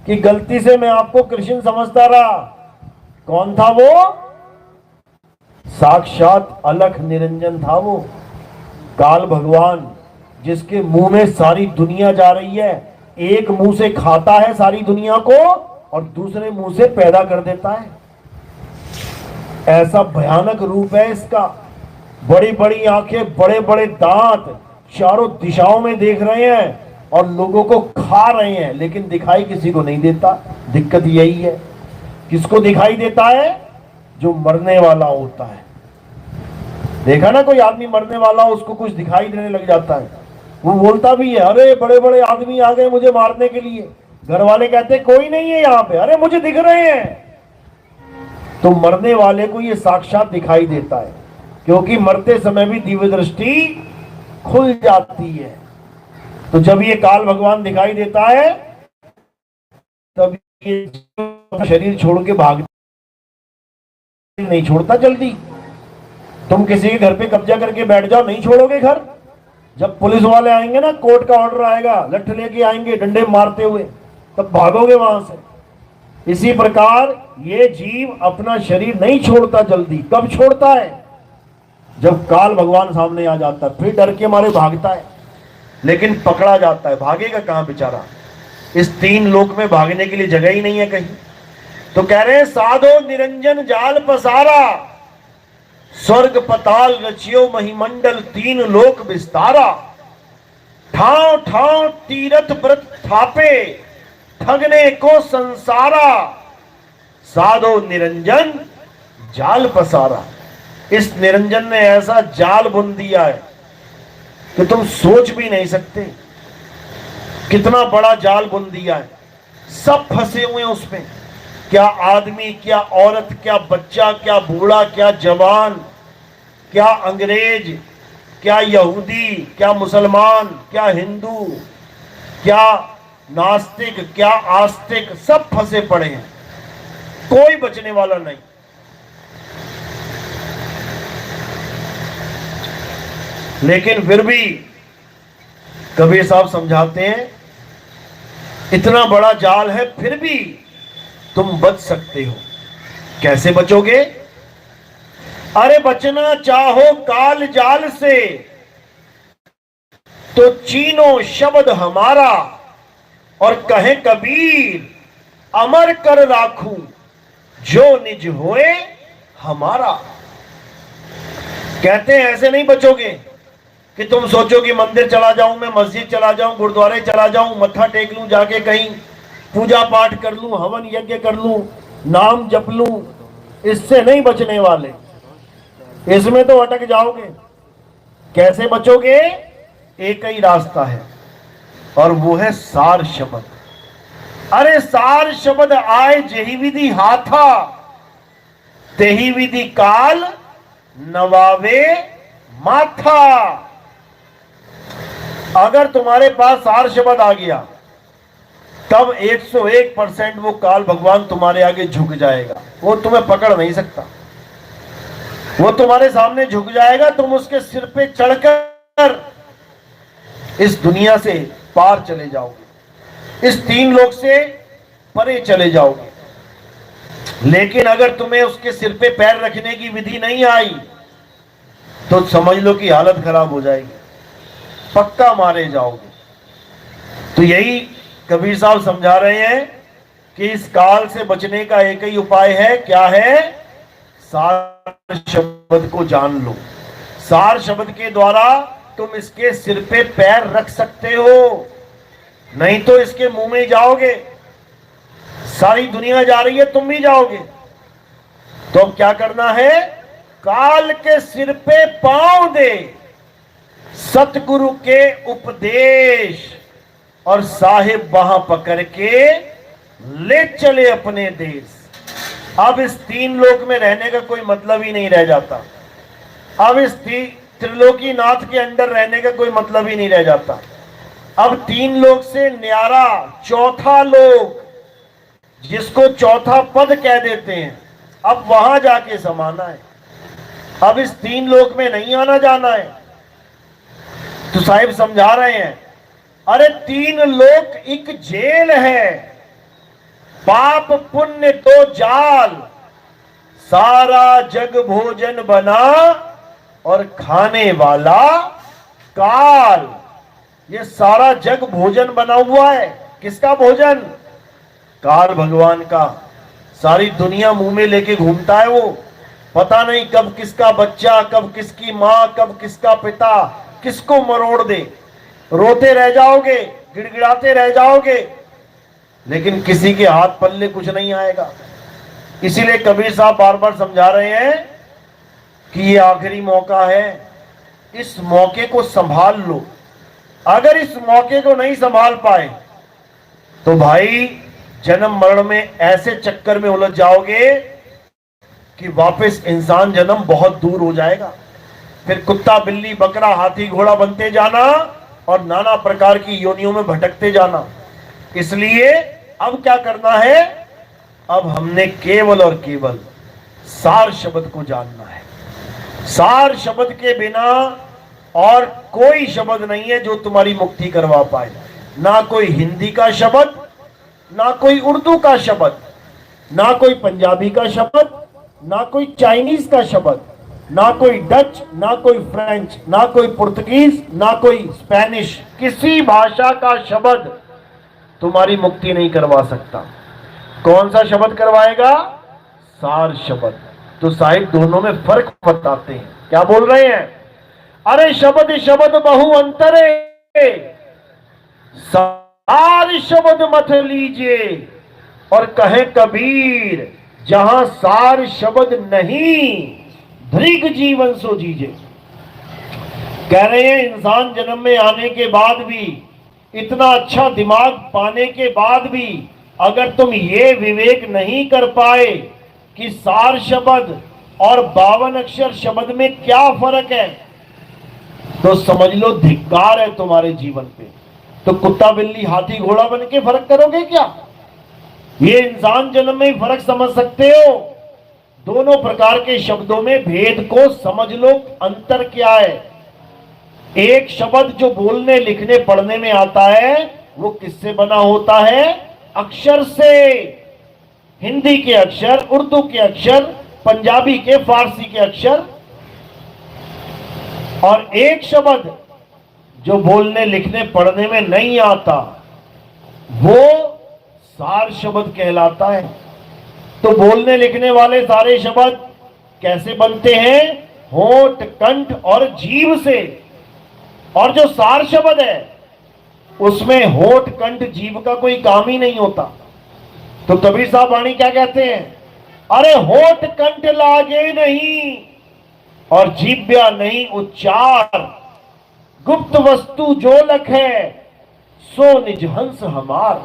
कि गलती से मैं आपको कृष्ण समझता रहा। कौन था वो? साक्षात अलख निरंजन था वो, काल भगवान, जिसके मुंह में सारी दुनिया जा रही है। एक मुंह से खाता है सारी दुनिया को और दूसरे मुंह से पैदा कर देता है। ऐसा भयानक रूप है इसका। बड़ी बड़ी आंखें, बड़े बड़े दांत, चारों दिशाओं में देख रहे हैं और लोगों को खा रहे हैं, लेकिन दिखाई किसी को नहीं देता। दिक्कत यही है। किसको दिखाई देता है? जो मरने वाला होता है। देखा ना, कोई आदमी मरने वाला हो, उसको कुछ दिखाई देने लग जाता है, वो बोलता भी है, अरे बड़े बड़े आदमी आ गए मुझे मारने के लिए। घर वाले कहते हैं कोई नहीं है यहाँ पे, अरे मुझे दिख रहे हैं। तो मरने वाले को ये साक्षात दिखाई देता है, क्योंकि मरते समय भी दिव्य दृष्टि खुल जाती है। तो जब ये काल भगवान दिखाई देता है तब ये शरीर छोड़ के भाग नहीं छोड़ता जल्दी। तुम किसी के घर पे कब्जा करके बैठ जाओ, नहीं छोड़ोगे घर। जब पुलिस वाले आएंगे ना, कोर्ट का ऑर्डर आएगा, लठ लेके आएंगे डंडे मारते हुए, तब भागोगे वहां से। इसी प्रकार ये जीव अपना शरीर नहीं छोड़ता जल्दी। कब छोड़ता है? जब काल भगवान सामने आ जाता है, फिर डर के मारे भागता है, लेकिन पकड़ा जाता है। भागेगा कहां बेचारा? इस तीन लोक में भागने के लिए जगह ही नहीं है कहीं। तो कह रहे हैं, साधो निरंजन जाल पसारा, स्वर्ग पताल रचियो महिमंडल, तीन लोक विस्तारा। ठाव ठाव तीरथ व्रत थापे, ठगने को संसारा, साधो निरंजन जाल पसारा। इस निरंजन ने ऐसा जाल बुन दिया है कि तुम सोच भी नहीं सकते। कितना बड़ा जाल बुन दिया है। सब फंसे हुए हैं उसमें। क्या आदमी, क्या औरत, क्या बच्चा, क्या बूढ़ा, क्या जवान, क्या अंग्रेज, क्या यहूदी, क्या मुसलमान, क्या हिंदू, क्या नास्तिक, क्या आस्तिक, सब फंसे पड़े हैं। कोई बचने वाला नहीं। लेकिन फिर भी कबीर साहब समझाते हैं, इतना बड़ा जाल है फिर भी तुम बच सकते हो। कैसे बचोगे? अरे बचना चाहो काल जाल से तो चीनो शब्द हमारा, और कहे कबीर अमर कर राखूं जो निज होए हमारा। कहते हैं ऐसे नहीं बचोगे कि तुम सोचो कि मंदिर चला जाऊं, मैं मस्जिद चला जाऊं, गुरुद्वारे चला जाऊं, मत्था टेक लूं, जाके कहीं पूजा पाठ कर लूं, हवन यज्ञ कर लूं, नाम जप लूं। इससे नहीं बचने वाले। इसमें तो अटक जाओगे। कैसे बचोगे? एक ही रास्ता है, और वो है सार शब्द। अरे सार शब्द आए जेहि विधि हाथा, तेहि विधि काल नवावे माथा। अगर तुम्हारे पास सार शब्द आ गया तब 101% वो काल भगवान तुम्हारे आगे झुक जाएगा। वो तुम्हें पकड़ नहीं सकता। वो तुम्हारे सामने झुक जाएगा, तुम उसके सिर पे चढ़कर इस दुनिया से पार चले जाओगे, इस तीन लोक से परे चले जाओगे। लेकिन अगर तुम्हें उसके सिर पे पैर रखने की विधि नहीं आई तो समझ लो कि हालत खराब हो जाएगी, पक्का मारे जाओगे। तो यही कबीर साहब समझा रहे हैं कि इस काल से बचने का एक ही उपाय है। क्या है? सार शब्द को जान लो। सार शब्द के द्वारा तुम इसके सिर पे पैर रख सकते हो, नहीं तो इसके मुंह में जाओगे। सारी दुनिया जा रही है, तुम भी जाओगे। तो अब क्या करना है? काल के सिर पे पांव दे, सतगुरु के उपदेश, और साहिब वहां पकड़ के ले चले अपने देश। अब इस तीन लोक में रहने का कोई मतलब ही नहीं रह जाता। अब इस त्रिलोकी नाथ के अंदर रहने का कोई मतलब ही नहीं रह जाता। अब तीन लोक से न्यारा चौथा लोक, जिसको चौथा पद कह देते हैं, अब वहां जाके समाना है। अब इस तीन लोक में नहीं आना जाना है। तो साहिब समझा रहे हैं, अरे तीन लोक एक जेल है, पाप पुण्य तो जाल, सारा जग भोजन बना और खाने वाला काल। ये सारा जग भोजन बना हुआ है। किसका भोजन? काल भगवान का। सारी दुनिया मुंह में लेके घूमता है वो। पता नहीं कब किसका बच्चा, कब किसकी मां, कब किसका पिता किसको मरोड़ दे। रोते रह जाओगे, गिड़गिड़ाते रह जाओगे, लेकिन किसी के हाथ पल्ले कुछ नहीं आएगा। इसीलिए कबीर साहब बार बार समझा रहे हैं कि ये आखिरी मौका है, इस मौके को संभाल लो। अगर इस मौके को नहीं संभाल पाए तो भाई जन्म मरण में ऐसे चक्कर में उलझ जाओगे कि वापस इंसान जन्म बहुत दूर हो जाएगा। फिर कुत्ता, बिल्ली, बकरा, हाथी, घोड़ा बनते जाना और नाना प्रकार की योनियों में भटकते जाना। इसलिए अब क्या करना है? अब हमने केवल और केवल सार शब्द को जानना है। सार शब्द के बिना और कोई शब्द नहीं है जो तुम्हारी मुक्ति करवा पाए। ना कोई हिंदी का शब्द, ना कोई उर्दू का शब्द, ना कोई पंजाबी का शब्द, ना कोई चाइनीज का शब्द, ना कोई डच, ना कोई फ्रेंच, ना कोई पुर्तगीज, ना कोई स्पेनिश। किसी भाषा का शब्द तुम्हारी मुक्ति नहीं करवा सकता। कौन सा शब्द करवाएगा? सार शब्द। तो साहिब दोनों में फर्क बताते हैं। क्या बोल रहे हैं? अरे शब्द शब्द बहु अंतरे, सार शब्द मत लीजिए। और कहे कबीर, जहां सार शब्द नहीं, दृग जीवन सो जीजे। कह रहे हैं इंसान जन्म में आने के बाद भी, इतना अच्छा दिमाग पाने के बाद भी, अगर तुम ये विवेक नहीं कर पाए कि सार शब्द और 52 अक्षर शब्द में क्या फर्क है, तो समझ लो धिक्कार है तुम्हारे जीवन पे। तो कुत्ता, बिल्ली, हाथी, घोड़ा बन के फर्क करोगे क्या? ये इंसान जन्म में ही फर्क समझ सकते हो। दोनों प्रकार के शब्दों में भेद को समझ लो, अंतर क्या है। एक शब्द जो बोलने, लिखने, पढ़ने में आता है, वो किससे बना होता है? अक्षर से। हिंदी के अक्षर, उर्दू के अक्षर, पंजाबी के, फारसी के अक्षर। और एक शब्द जो बोलने, लिखने, पढ़ने में नहीं आता, वो सार शब्द कहलाता है। तो बोलने लिखने वाले सारे शब्द कैसे बनते हैं? होठ, कंठ और जीभ से। और जो सार शब्द है उसमें होठ, कंठ, जीभ का कोई काम ही नहीं होता। तो कबीर साहब वाणी क्या कहते हैं? अरे होठ कंठ लागे नहीं और जीभ्या नहीं उच्चार, गुप्त वस्तु जो लखे सो निज हंस हमार।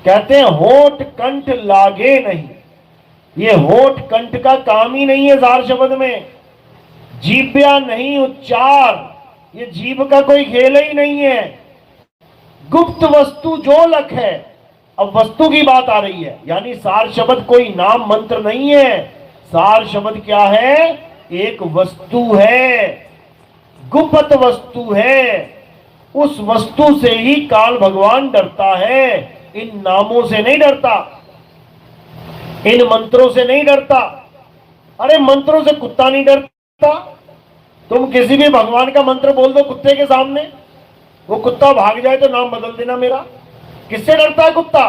कहते हैं होठ कंठ लागे नहीं। ये होठ कंठ का काम ही नहीं है सार शब्द में। जीभ्या नहीं उच्चार, ये जीभ का कोई खेल ही नहीं है। गुप्त वस्तु जो लख है। अब वस्तु की बात आ रही है, यानी सार शब्द कोई नाम मंत्र नहीं है। सार शब्द क्या है? एक वस्तु है, गुप्त वस्तु है। उस वस्तु से ही काल भगवान डरता है। इन नामों से नहीं डरता, इन मंत्रों से नहीं डरता। अरे मंत्रों से कुत्ता नहीं डरता। तुम किसी भी भगवान का मंत्र बोल दो कुत्ते के सामने, वो कुत्ता भाग जाए तो नाम बदल देना मेरा। किससे डरता है कुत्ता?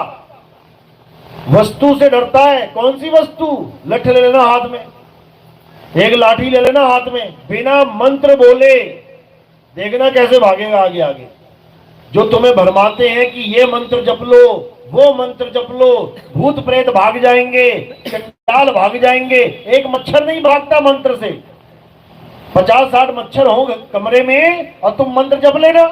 वस्तु से डरता है। कौन सी वस्तु? लठ ले लेना हाथ में, एक लाठी ले लेना हाथ में, बिना मंत्र बोले देखना कैसे भागेगा आगे आगे। जो तुम्हें भरमाते हैं कि ये मंत्र जप लो, वो मंत्र जप लो, भूत प्रेत भाग जाएंगे, चंडाल भाग जाएंगे। एक मच्छर नहीं भागता मंत्र से। 50-60 मच्छर हो कमरे में और तुम मंत्र जप लेना,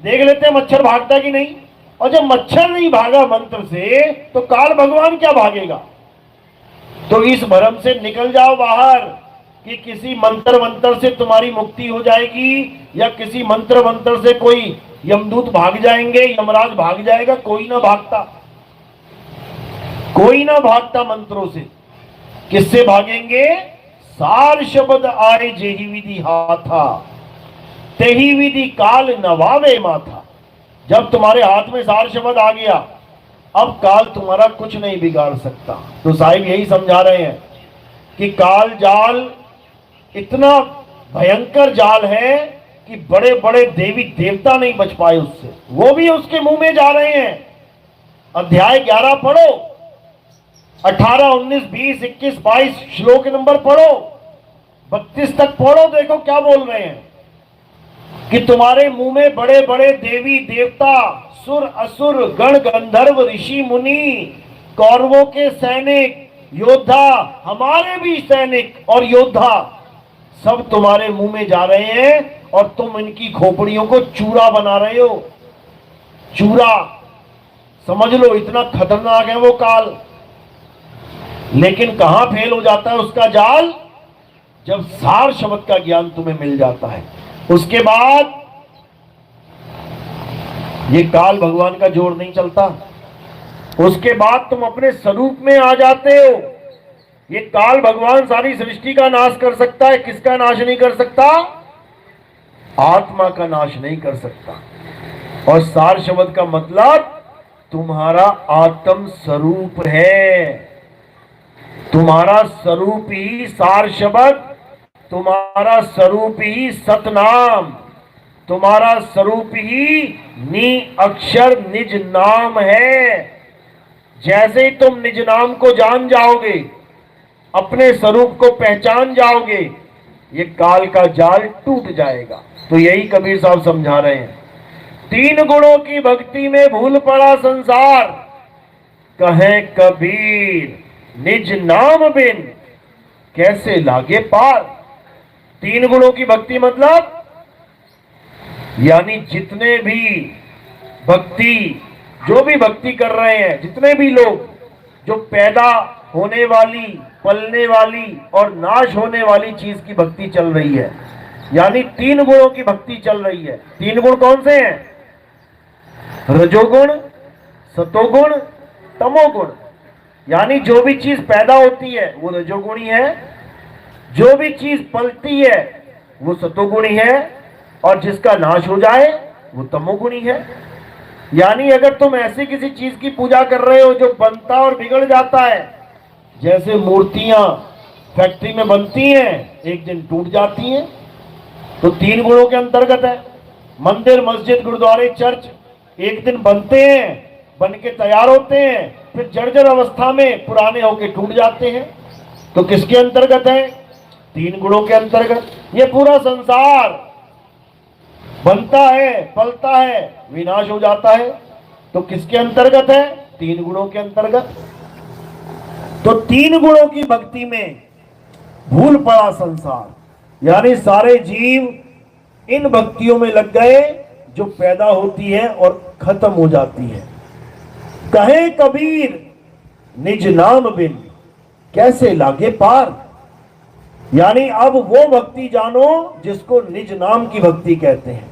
देख लेते हैं मच्छर भागता कि नहीं। और जब मच्छर नहीं भागा मंत्र से, तो काल भगवान क्या भागेगा? तो इस भ्रम से निकल जाओ बाहर कि किसी मंत्र मंत्र से तुम्हारी मुक्ति हो जाएगी, या किसी मंत्र मंत्र से कोई यमदूत भाग जाएंगे, यमराज भाग जाएगा। कोई ना भागता, कोई ना भागता मंत्रों से। किससे भागेंगे? सार शब्द आए जेहि विधि हाथा, तेहि विधि काल नवावे माथा। जब तुम्हारे हाथ में सार शब्द आ गया, अब काल तुम्हारा कुछ नहीं बिगाड़ सकता। तो साहिब यही समझा रहे हैं कि काल जाल इतना भयंकर जाल है कि बड़े बड़े देवी देवता नहीं बच पाए उससे, वो भी उसके मुंह में जा रहे हैं। अध्याय 11 पढ़ो, 18, 19, 20, 21, 22 श्लोक नंबर पढ़ो, 32 तक पढ़ो, देखो क्या बोल रहे हैं कि तुम्हारे मुंह में बड़े बड़े देवी देवता, सुर असुर, गण गंधर्व, ऋषि मुनि, कौरवों के सैनिक, योद्धा, हमारे भी सैनिक और योद्धा सब तुम्हारे मुंह में जा रहे हैं और तुम इनकी खोपड़ियों को चूरा बना रहे हो। चूरा समझ लो, इतना खतरनाक है वो काल। लेकिन कहां फेल हो जाता है उसका जाल? जब सार शब्द का ज्ञान तुम्हें मिल जाता है, उसके बाद ये काल भगवान का जोर नहीं चलता। उसके बाद तुम अपने स्वरूप में आ जाते हो। ये काल भगवान सारी सृष्टि का नाश कर सकता है, किसका नाश नहीं कर सकता? आत्मा का नाश नहीं कर सकता। और सार शब्द का मतलब तुम्हारा आत्म स्वरूप है। तुम्हारा स्वरूप ही सार शब्द, तुम्हारा स्वरूप ही सतनाम, तुम्हारा स्वरूप ही नी अक्षर निज नाम है। जैसे ही तुम निज नाम को जान जाओगे, अपने स्वरूप को पहचान जाओगे, ये काल का जाल टूट जाएगा। तो यही कबीर साहब समझा रहे हैं। 3 गुणों की भक्ति में भूल पड़ा संसार, कहे कबीर निज नाम बिन कैसे लागे पार। 3 गुणों की भक्ति मतलब यानी जितने भी भक्ति, जो भी भक्ति कर रहे हैं, जितने भी लोग, जो पैदा होने वाली, पलने वाली और नाश होने वाली चीज की भक्ति चल रही है, यानी 3 गुणों की भक्ति चल रही है। 3 गुण कौन से हैं? रजोगुण, सतोगुण, तमोगुण। यानी जो भी चीज पैदा होती है वो रजोगुणी है, जो भी चीज पलती है वो सतोगुणी है, और जिसका नाश हो जाए वो तमोगुणी है। यानी अगर तुम ऐसी किसी चीज की पूजा कर रहे हो जो बनता और बिगड़ जाता है, जैसे मूर्तियां फैक्ट्री में बनती हैं, एक दिन टूट जाती हैं, तो 3 गुणों के अंतर्गत है। मंदिर, मस्जिद, गुरुद्वारे, चर्च एक दिन बनते हैं, बन के तैयार होते हैं, फिर जर्जर अवस्था में पुराने होके टूट जाते हैं। तो किसके अंतर्गत है? 3 गुणों के अंतर्गत। ये पूरा संसार बनता है, पलता है, विनाश हो जाता है, तो किसके अंतर्गत है? 3 गुणों के अंतर्गत। तो 3 गुणों की भक्ति में भूल पड़ा संसार, यानी सारे जीव इन भक्तियों में लग गए जो पैदा होती है और खत्म हो जाती है। कहे कबीर निज नाम बिन कैसे लागे पार। यानी अब वो भक्ति जानो जिसको निज नाम की भक्ति कहते हैं,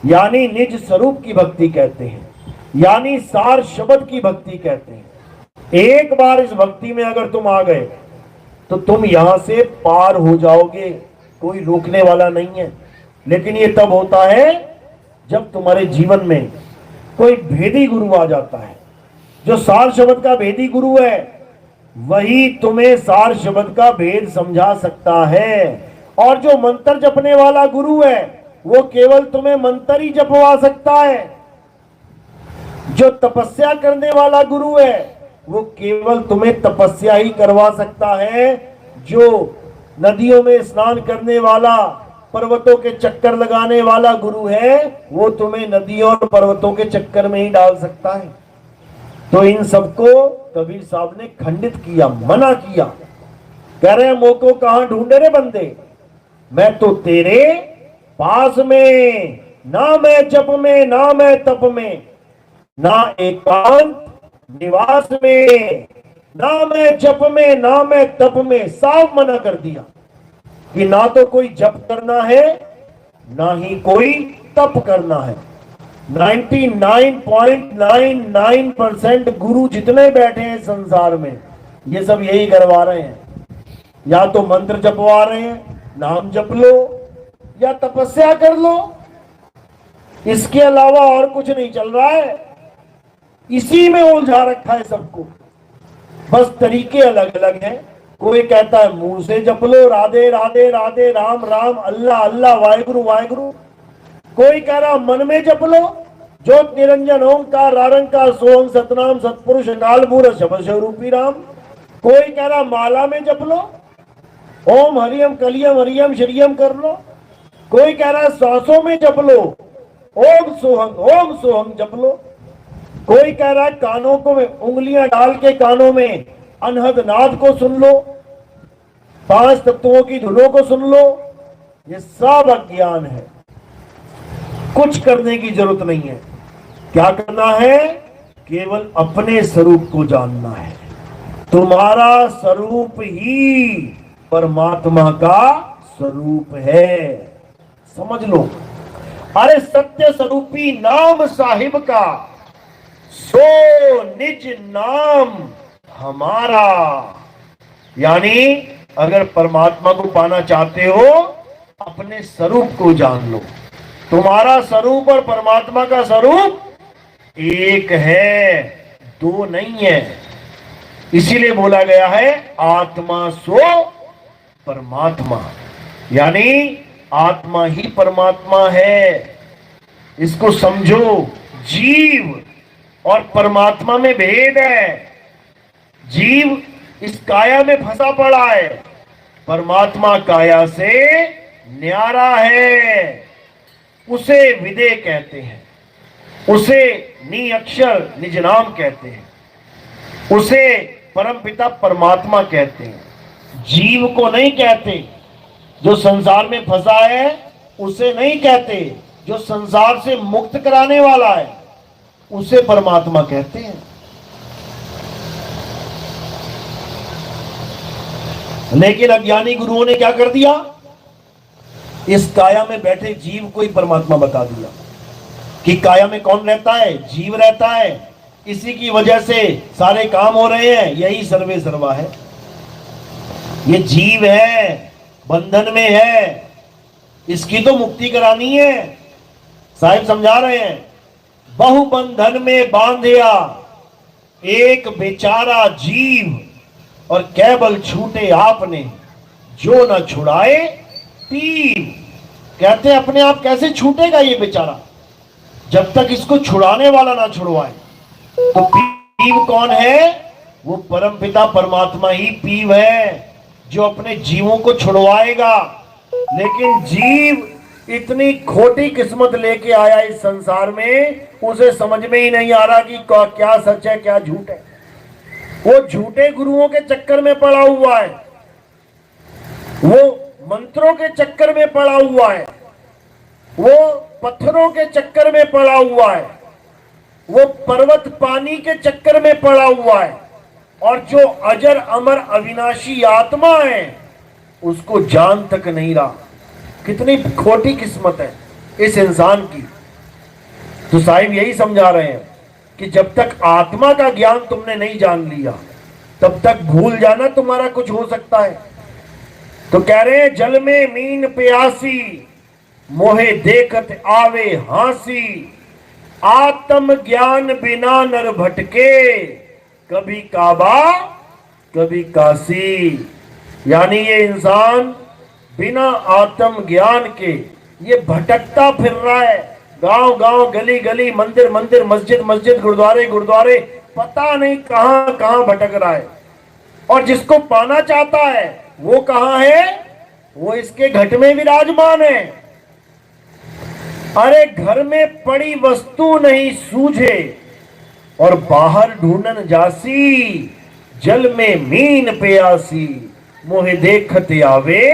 यानी निज स्वरूप की भक्ति कहते हैं, यानी सार शब्द की भक्ति कहते हैं। एक बार इस भक्ति में अगर तुम आ गए तो तुम यहां से पार हो जाओगे, कोई रोकने वाला नहीं है। लेकिन ये तब होता है जब तुम्हारे जीवन में कोई भेदी गुरु आ जाता है। जो सार शब्द का भेदी गुरु है वही तुम्हें सार शब्द का भेद समझा सकता है। और जो मंत्र जपने वाला गुरु है वो केवल तुम्हें मंत्र ही जपवा सकता है। जो तपस्या करने वाला गुरु है वो केवल तुम्हें तपस्या ही करवा सकता है। जो नदियों में स्नान करने वाला, पर्वतों के चक्कर लगाने वाला गुरु है वो तुम्हें नदियों और पर्वतों के चक्कर में ही डाल सकता है। तो इन सबको कबीर साहब ने खंडित किया, मना किया। कह रहे हैं मोको कहां ढूंढे रे बंदे, मैं तो तेरे पास में, ना मैं जप में, ना मैं तप में, ना एकांत निवास में, ना मैं जप में, ना मैं तप में। साफ मना कर दिया कि ना तो कोई जप करना है, ना ही कोई तप करना है। 99.99% गुरु जितने बैठे हैं संसार में ये सब यही करवा रहे हैं। या तो मंत्र जपवा रहे हैं, नाम जप लो या तपस्या कर लो, इसके अलावा और कुछ नहीं चल रहा है। इसी में उलझा रखा है सबको, बस तरीके अलग अलग हैं। कोई कहता है मुंह से जप लो राधे राधे राधे राम राम अल्लाह अल्लाह वाहेगुरु वाहेगुरु। कोई कह रहा मन में जप लो ज्योत निरंजन ओंकार रारंकार सोहम सतनाम सतपुरुष अकाल मूरत शब्द स्वरूपी राम। कोई कह रहा माला में जप लो ओम हरियम कलियम हरियम श्रियम कर लो। कोई कह रहा सांसों में जप लो ओम सोहम जप लो। कोई कह रहा है कानों को में उंगलियां डाल के कानों में अनहद नाद को सुन लो, 5 तत्वों की धुनों को सुन लो। ये सब अज्ञान है, कुछ करने की जरूरत नहीं है। क्या करना है? केवल अपने स्वरूप को जानना है। तुम्हारा स्वरूप ही परमात्मा का स्वरूप है, समझ लो। अरे सत्य स्वरूपी नाम साहिब का सो निज नाम हमारा। यानी अगर परमात्मा को पाना चाहते हो अपने स्वरूप को जान लो। तुम्हारा स्वरूप और परमात्मा का स्वरूप एक है, दो नहीं है। इसीलिए बोला गया है आत्मा सो परमात्मा, यानी आत्मा ही परमात्मा है। इसको समझो। जीव और परमात्मा में भेद है। जीव इस काया में फंसा पड़ा है, परमात्मा काया से न्यारा है। उसे विदेह कहते हैं, उसे नी अक्षर निज नाम कहते हैं, उसे परमपिता परमात्मा कहते हैं। जीव को नहीं कहते। जो संसार में फंसा है उसे नहीं कहते। जो संसार से मुक्त कराने वाला है उसे परमात्मा कहते हैं। लेकिन अज्ञानी गुरुओं ने क्या कर दिया? इस काया में बैठे जीव को ही परमात्मा बता दिया कि काया में कौन रहता है? जीव रहता है। इसी की वजह से सारे काम हो रहे हैं, यही सर्वे सर्वा है। ये जीव है, बंधन में है, इसकी तो मुक्ति करानी है। साहिब समझा रहे हैं, बहु बंधन में बांधिया एक बेचारा जीव और केवल छूटे आपने जो न छुड़ाए तीर। कहते हैं अपने आप कैसे छूटेगा ये बेचारा जब तक इसको छुड़ाने वाला ना छुड़वाए। तो पीव कौन है? वो परमपिता परमात्मा ही पीव है जो अपने जीवों को छुड़वाएगा। लेकिन जीव इतनी खोटी किस्मत लेके आया इस संसार में, उसे समझ में ही नहीं आ रहा कि क्या सच है क्या झूठ है। वो झूठे गुरुओं के चक्कर में पड़ा हुआ है, वो मंत्रों के चक्कर में पड़ा हुआ है, वो पत्थरों के चक्कर में पड़ा हुआ है, वो पर्वत पानी के चक्कर में पड़ा हुआ है। और जो अजर अमर अविनाशी आत्मा है उसको जान तक नहीं रहा। कितनी खोटी किस्मत है इस इंसान की। तो साहिब यही समझा रहे हैं कि जब तक आत्मा का ज्ञान तुमने नहीं जान लिया तब तक भूल जाना तुम्हारा कुछ हो सकता है। तो कह रहे हैं जल में मीन प्यासी मोहे देखत आवे हांसी आत्म ज्ञान बिना नर भटके कभी काबा कभी काशी। यानी ये इंसान बिना आत्म ज्ञान के ये भटकता फिर रहा है, गांव गांव गली गली मंदिर मंदिर मस्जिद मस्जिद गुरुद्वारे गुरुद्वारे, पता नहीं कहां कहां भटक रहा है। और जिसको पाना चाहता है वो कहां है? वो इसके घट में विराजमान है। अरे घर में पड़ी वस्तु नहीं सूझे और बाहर ढूंढन जासी जल में मीन प्यासी मोहे देखत आवे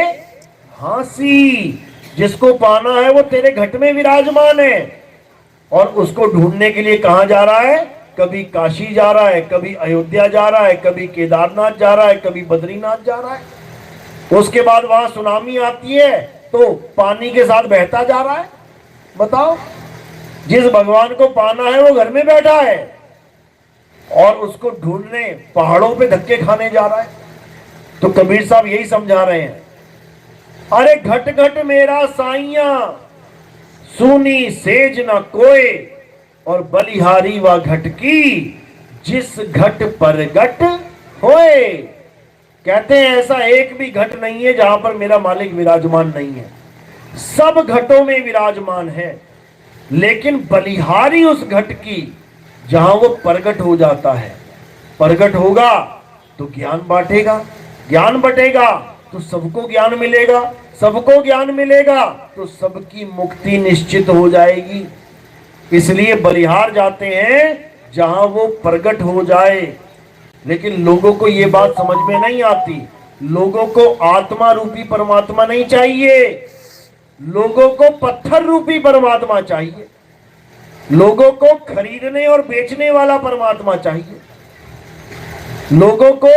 हांसी। जिसको पाना है वो तेरे घट में विराजमान है और उसको ढूंढने के लिए कहां जा रहा है? कभी काशी जा रहा है, कभी अयोध्या जा रहा है, कभी केदारनाथ जा रहा है, कभी बद्रीनाथ जा रहा है। उसके बाद वहां सुनामी आती है तो पानी के साथ बहता जा रहा है। बताओ, जिस भगवान को पाना है वो घर में बैठा है और उसको ढूंढने पहाड़ों पे धक्के खाने जा रहा है। तो कबीर साहब यही समझा रहे हैं, अरे घट घट मेरा साइया सुनी सेज न कोय और बलिहारी व घट की जिस घट पर घट होए। कहते हैं ऐसा एक भी घट नहीं है जहां पर मेरा मालिक विराजमान नहीं है, सब घटों में विराजमान है, लेकिन बलिहारी उस घट की जहां वो प्रगट हो जाता है। प्रगट होगा तो ज्ञान बांटेगा, ज्ञान बटेगा तो सबको ज्ञान मिलेगा, सबको ज्ञान मिलेगा तो सबकी मुक्ति निश्चित हो जाएगी। इसलिए बलिहार जाते हैं जहां वो प्रगट हो जाए। लेकिन लोगों को ये बात समझ में नहीं आती, लोगों को आत्मा रूपी परमात्मा नहीं चाहिए, लोगों को पत्थर रूपी परमात्मा चाहिए, लोगों को खरीदने और बेचने वाला परमात्मा चाहिए, लोगों को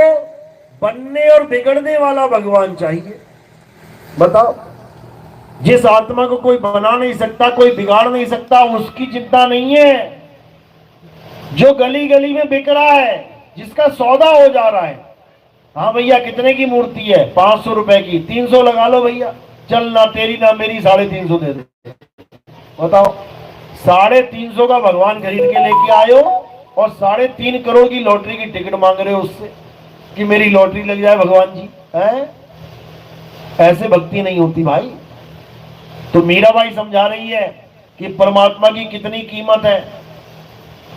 बनने और बिगड़ने वाला भगवान चाहिए। बताओ, जिस आत्मा को कोई बना नहीं सकता, कोई बिगाड़ नहीं सकता, उसकी चिंता नहीं है। जो गली गली में बिक रहा है, जिसका सौदा हो जा रहा है, हाँ भैया कितने की मूर्ति है, 500 रुपए की, 300 लगा लो भैया, चल ना तेरी ना मेरी 350 दे दे। बताओ, 350 का भगवान खरीद के लेके आयो और 3.5 करोड़ की लॉटरी की टिकट मांग रहे हो उससे कि मेरी लॉटरी लग जाए भगवान जी, है? ऐसे भक्ति नहीं होती भाई। तो मीराबाई समझा रही है कि परमात्मा की कितनी कीमत है।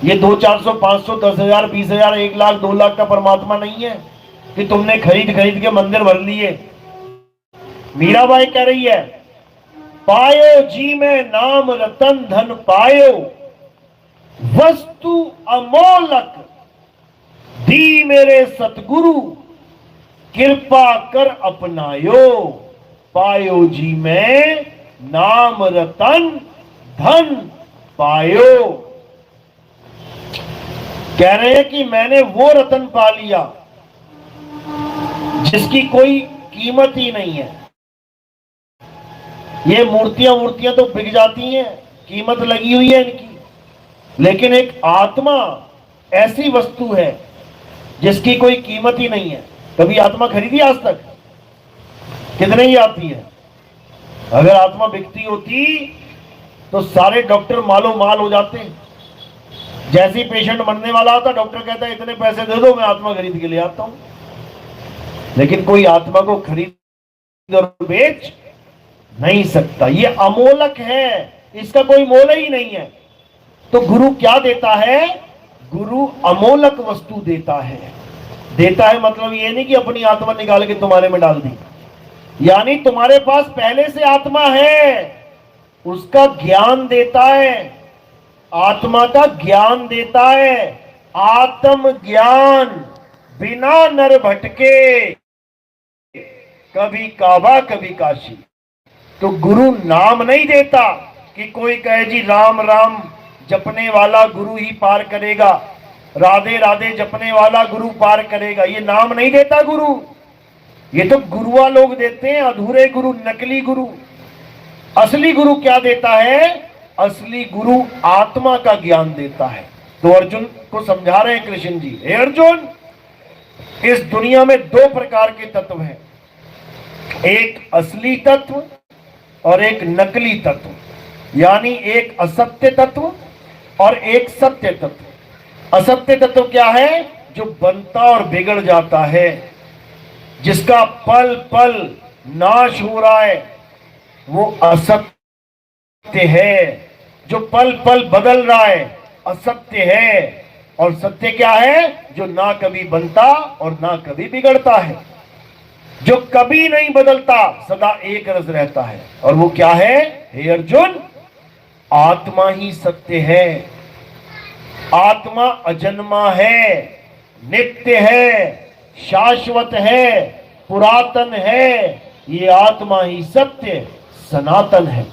ये 200, 400, 500, 10,000, 20,000, 1 लाख, 2 लाख का परमात्मा नहीं है कि तुमने खरीद खरीद के मंदिर भर लिए। मीराबाई कह रही है, पायो जी में नाम रतन धन पायो, वस्तु अमोलक दी मेरे सतगुरु, कृपा कर अपनायो। पायो जी में नाम रतन धन पायो। कह रहे हैं कि मैंने वो रतन पा लिया जिसकी कोई कीमत ही नहीं है। ये मूर्तियां तो बिक जाती हैं, कीमत लगी हुई है इनकी, लेकिन एक आत्मा ऐसी वस्तु है जिसकी कोई कीमत ही नहीं है। कभी आत्मा खरीदी आज तक? कितने ही आती है। अगर आत्मा बिकती होती तो सारे डॉक्टर मालो माल हो जाते। जैसे ही पेशेंट मरने वाला होता, डॉक्टर कहता है इतने पैसे दे दो, मैं आत्मा खरीद के ले आता हूं। लेकिन कोई आत्मा को खरीद और बेच नहीं सकता, ये अमोलक है, इसका कोई मोल ही नहीं है। तो गुरु क्या देता है? गुरु अमोलक वस्तु देता है। देता है मतलब ये नहीं कि अपनी आत्मा निकाल के तुम्हारे में डाल दी, यानी तुम्हारे पास पहले से आत्मा है, उसका ज्ञान देता है, आत्मा का ज्ञान देता है। आत्म ज्ञान बिना नर भटके, कभी काबा कभी काशी। तो गुरु नाम नहीं देता कि कोई कहे जी राम राम जपने वाला गुरु ही पार करेगा, राधे राधे जपने वाला गुरु पार करेगा, ये नाम नहीं देता गुरु। ये तो गुरुआ लोग देते हैं, अधूरे गुरु, नकली गुरु। असली गुरु क्या देता है? असली गुरु आत्मा का ज्ञान देता है। तो अर्जुन को समझा रहे हैं कृष्ण जी, हे अर्जुन, इस दुनिया में 2 प्रकार के तत्व हैं, एक असली तत्व और एक नकली तत्व, यानी एक असत्य तत्व और एक सत्य तत्व। असत्य तत्व क्या है? जो बनता और बिगड़ जाता है, जिसका पल पल नाश हो रहा है, वो असत्य है। जो पल पल बदल रहा है, असत्य है। और सत्य क्या है? जो ना कभी बनता और ना कभी बिगड़ता है, जो कभी नहीं बदलता, सदा एक रस रहता है। और वो क्या है? हे अर्जुन, आत्मा ही सत्य है। आत्मा अजन्मा है, नित्य है, शाश्वत है, पुरातन है। ये आत्मा ही सत्य सनातन है।